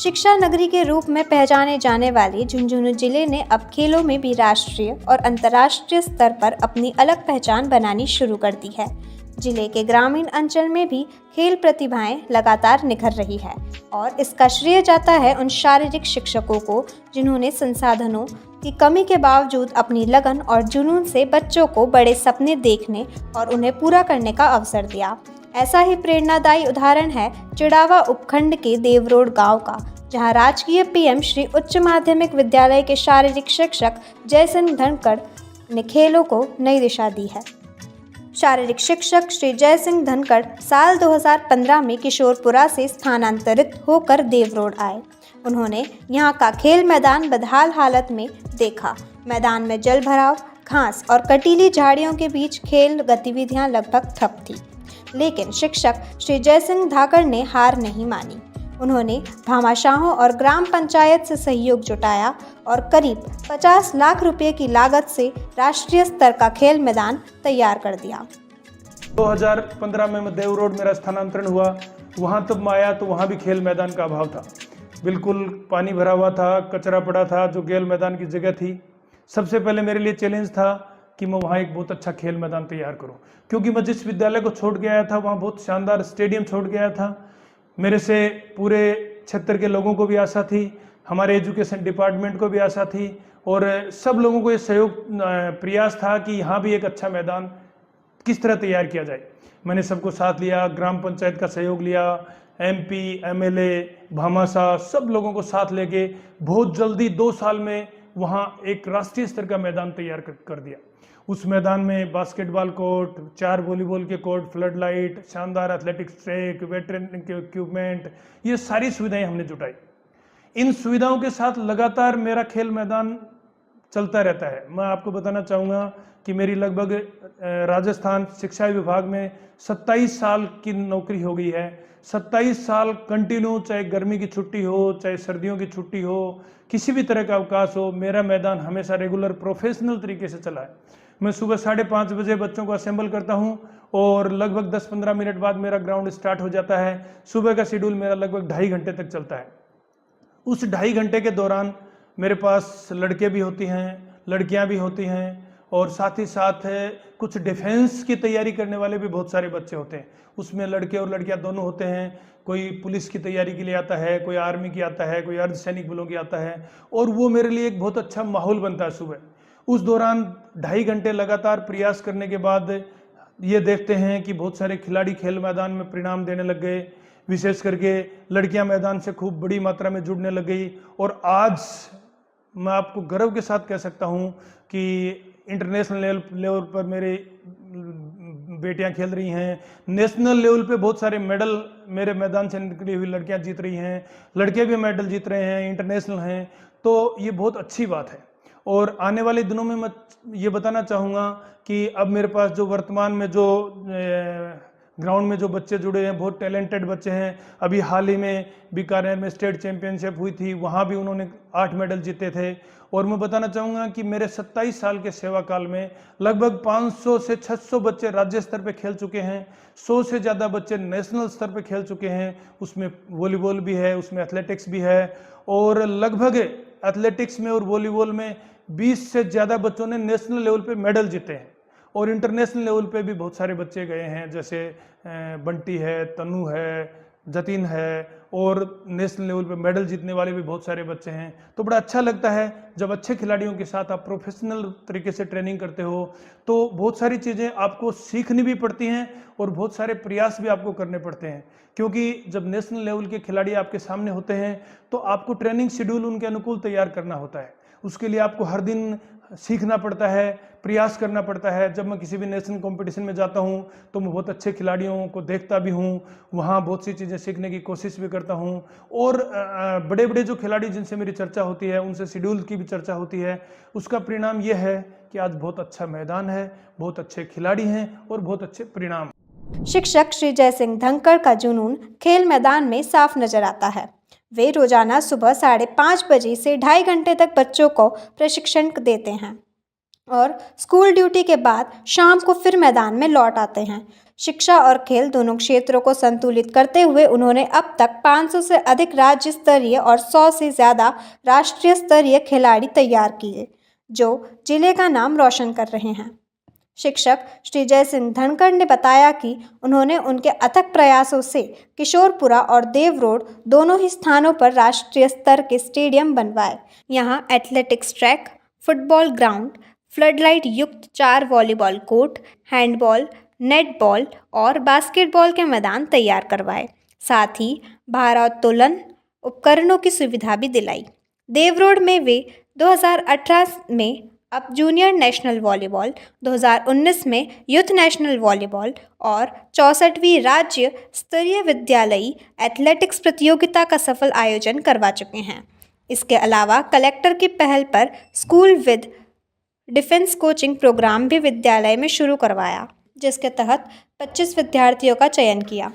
शिक्षा नगरी के रूप में पहचाने जाने वाले झुंझुनू जिले ने अब खेलों में भी राष्ट्रीय और अंतर्राष्ट्रीय स्तर पर अपनी अलग पहचान बनानी शुरू कर दी है। जिले के ग्रामीण अंचल में भी खेल प्रतिभाएं लगातार निखर रही है और इसका श्रेय जाता है उन शारीरिक शिक्षकों को जिन्होंने संसाधनों की कमी के बावजूद अपनी लगन और जुनून से बच्चों को बड़े सपने देखने और उन्हें पूरा करने का अवसर दिया। ऐसा ही प्रेरणादायी उदाहरण है चिड़ावा उपखंड के देवरोड गांव का, जहां राजकीय पीएम श्री उच्च माध्यमिक विद्यालय के शारीरिक शिक्षक जयसिंह धनखड़ ने खेलों को नई दिशा दी है। शारीरिक शिक्षक श्री जयसिंह धनखड़ साल 2015 में किशोरपुरा से स्थानांतरित होकर देवरोड आए। उन्होंने यहाँ का खेल मैदान बदहाल हालत में देखा। मैदान में जल भराव, घास और कटीली झाड़ियों के बीच खेल गतिविधियां लगभग ठप थी, लेकिन शिक्षक श्री जयसिंह धाकड़ ने हार नहीं मानी। उन्होंने भामाशाहों और ग्राम पंचायत से सहयोग जुटाया और करीब 50 लाख रुपए की लागत से राष्ट्रीय स्तर का खेल मैदान तैयार कर दिया। 2015 में देवरोड मेरा स्थानांतरण हुआ। वहाँ तब मैं आया तो वहाँ भी खेल मैदान का अभाव था, बिल्कुल पानी भरा हुआ था, कचरा पड़ा था जो खेल मैदान की जगह थी। सबसे पहले मेरे लिए चैलेंज था कि मैं वहाँ एक बहुत अच्छा खेल मैदान तैयार करूँ, क्योंकि मैं जिस विद्यालय को छोड़ के आया था वहाँ बहुत शानदार स्टेडियम छोड़ के आया था। मेरे से पूरे क्षेत्र के लोगों को भी आशा थी, हमारे एजुकेशन डिपार्टमेंट को भी आशा थी और सब लोगों को ये सहयोग प्रयास था कि यहाँ भी एक अच्छा मैदान किस तरह तैयार किया जाए। मैंने सबको साथ लिया, ग्राम पंचायत का सहयोग लिया, एमपी, एमएलए, भामाशाह, सब लोगों को साथ लेके बहुत जल्दी 2 साल में वहाँ एक राष्ट्रीय स्तर का मैदान तैयार कर दिया। उस मैदान में बास्केटबॉल कोर्ट, 4 वॉलीबॉल के कोर्ट, फ्लड लाइट, शानदार एथलेटिक्स ट्रैक, वेटरन के इक्विपमेंट, ये सारी सुविधाएं हमने जुटाई। इन सुविधाओं के साथ लगातार मेरा खेल मैदान चलता रहता है। मैं आपको बताना चाहूँगा कि मेरी लगभग राजस्थान शिक्षा विभाग में 27 साल की नौकरी हो गई है। 27 साल कंटिन्यू, चाहे गर्मी की छुट्टी हो, चाहे सर्दियों की छुट्टी हो, किसी भी तरह का अवकाश हो, मेरा मैदान हमेशा रेगुलर प्रोफेशनल तरीके से चला है। मैं सुबह 5:30 बजे बच्चों को असेंबल करता हूं और लगभग 10-15 मिनट बाद मेरा ग्राउंड स्टार्ट हो जाता है। सुबह का शेड्यूल मेरा लगभग 2.5 घंटे तक चलता है। उस 2.5 घंटे के दौरान मेरे पास लड़के भी होती हैं, लड़कियां भी होती हैं और साथ ही साथ कुछ डिफेंस की तैयारी करने वाले भी बहुत सारे बच्चे होते हैं। उसमें लड़के और लड़कियां दोनों होते हैं। कोई पुलिस की तैयारी के लिए आता है, कोई आर्मी की आता है, कोई अर्धसैनिक बलों की आता है और वो मेरे लिए एक बहुत अच्छा माहौल बनता है सुबह। उस दौरान 2.5 घंटे लगातार प्रयास करने के बाद ये देखते हैं कि बहुत सारे खिलाड़ी खेल मैदान में परिणाम देने लग गए। विशेष करके लड़कियां मैदान से खूब बड़ी मात्रा में जुड़ने लग गई और आज मैं आपको गर्व के साथ कह सकता हूं कि इंटरनेशनल लेवल पर मेरे बेटियां खेल रही हैं। नेशनल लेवल पे बहुत सारे मेडल मेरे मैदान से निकली हुई लड़कियां जीत रही हैं, लड़के भी मेडल जीत रहे हैं, इंटरनेशनल हैं। तो ये बहुत अच्छी बात है और आने वाले दिनों में मैं ये बताना चाहूँगा कि अब मेरे पास जो वर्तमान में जो ग्राउंड में जो बच्चे जुड़े हैं, बहुत टैलेंटेड बच्चे हैं। अभी हाल ही में बीकानेर में स्टेट चैंपियनशिप हुई थी, वहाँ भी उन्होंने 8 मेडल जीते थे। और मैं बताना चाहूँगा कि मेरे 27 साल के सेवा काल में लगभग 500 से 600 बच्चे राज्य स्तर पे खेल चुके हैं। 100 से ज़्यादा बच्चे नेशनल स्तर पे खेल चुके हैं। उसमें वॉलीबॉल भी है, उसमें एथलेटिक्स भी है और लगभग एथलेटिक्स में और वॉलीबॉल में 20 से ज़्यादा बच्चों ने नेशनल लेवल पे मेडल जीते हैं और इंटरनेशनल लेवल पे भी बहुत सारे बच्चे गए हैं, जैसे बंटी है, तनु है, जतिन है और नेशनल लेवल पे मेडल जीतने वाले भी बहुत सारे बच्चे हैं। तो बड़ा अच्छा लगता है जब अच्छे खिलाड़ियों के साथ आप प्रोफेशनल तरीके से ट्रेनिंग करते हो, तो बहुत सारी चीज़ें आपको सीखनी भी पड़ती हैं और बहुत सारे प्रयास भी आपको करने पड़ते हैं, क्योंकि जब नेशनल लेवल के खिलाड़ी आपके सामने होते हैं तो आपको ट्रेनिंग शेड्यूल उनके अनुकूल तैयार करना होता है। उसके लिए आपको हर दिन सीखना पड़ता है, प्रयास करना पड़ता है। जब मैं किसी भी नेशनल कंपटीशन में जाता हूं तो मैं बहुत अच्छे खिलाड़ियों को देखता भी हूं, वहां बहुत सी चीज़ें सीखने की कोशिश भी करता हूं और बड़े बड़े जो खिलाड़ी जिनसे मेरी चर्चा होती है, उनसे शेड्यूल की भी चर्चा होती है। उसका परिणाम यह है कि आज बहुत अच्छा मैदान है, बहुत अच्छे खिलाड़ी हैं और बहुत अच्छे परिणाम। शिक्षक श्री जयसिंह धनखड़ का जुनून खेल मैदान में साफ नजर आता है। वे रोजाना सुबह 5:30 बजे से 2.5 घंटे तक बच्चों को प्रशिक्षण देते हैं और स्कूल ड्यूटी के बाद शाम को फिर मैदान में लौट आते हैं। शिक्षा और खेल दोनों क्षेत्रों को संतुलित करते हुए उन्होंने अब तक 500 से अधिक राज्य स्तरीय और 100 से ज़्यादा राष्ट्रीय स्तरीय खिलाड़ी तैयार किए, जो जिले का नाम रोशन कर रहे हैं। शिक्षक श्री जय सिंह धनखड़ ने बताया कि उन्होंने उनके अथक प्रयासों से किशोरपुरा और देव रोड दोनों ही स्थानों पर राष्ट्रीय स्तर के स्टेडियम बनवाए। यहाँ athletics track, football ground, floodlight युक्त 4 वॉलीबॉल कोर्ट, हैंडबॉल, नेटबॉल और बास्केटबॉल के मैदान तैयार करवाए। साथ ही भारोत्तोलन उपकरणों की सुविधा भी दिलाई। देव रोड में वे 2018 में अब जूनियर नेशनल वॉलीबॉल, 2019 में यूथ नेशनल वॉलीबॉल और 64वीं राज्य स्तरीय विद्यालयी एथलेटिक्स प्रतियोगिता का सफल आयोजन करवा चुके हैं। इसके अलावा कलेक्टर की पहल पर school with defence coaching programme भी विद्यालय में शुरू करवाया, जिसके तहत 25 विद्यार्थियों का चयन किया।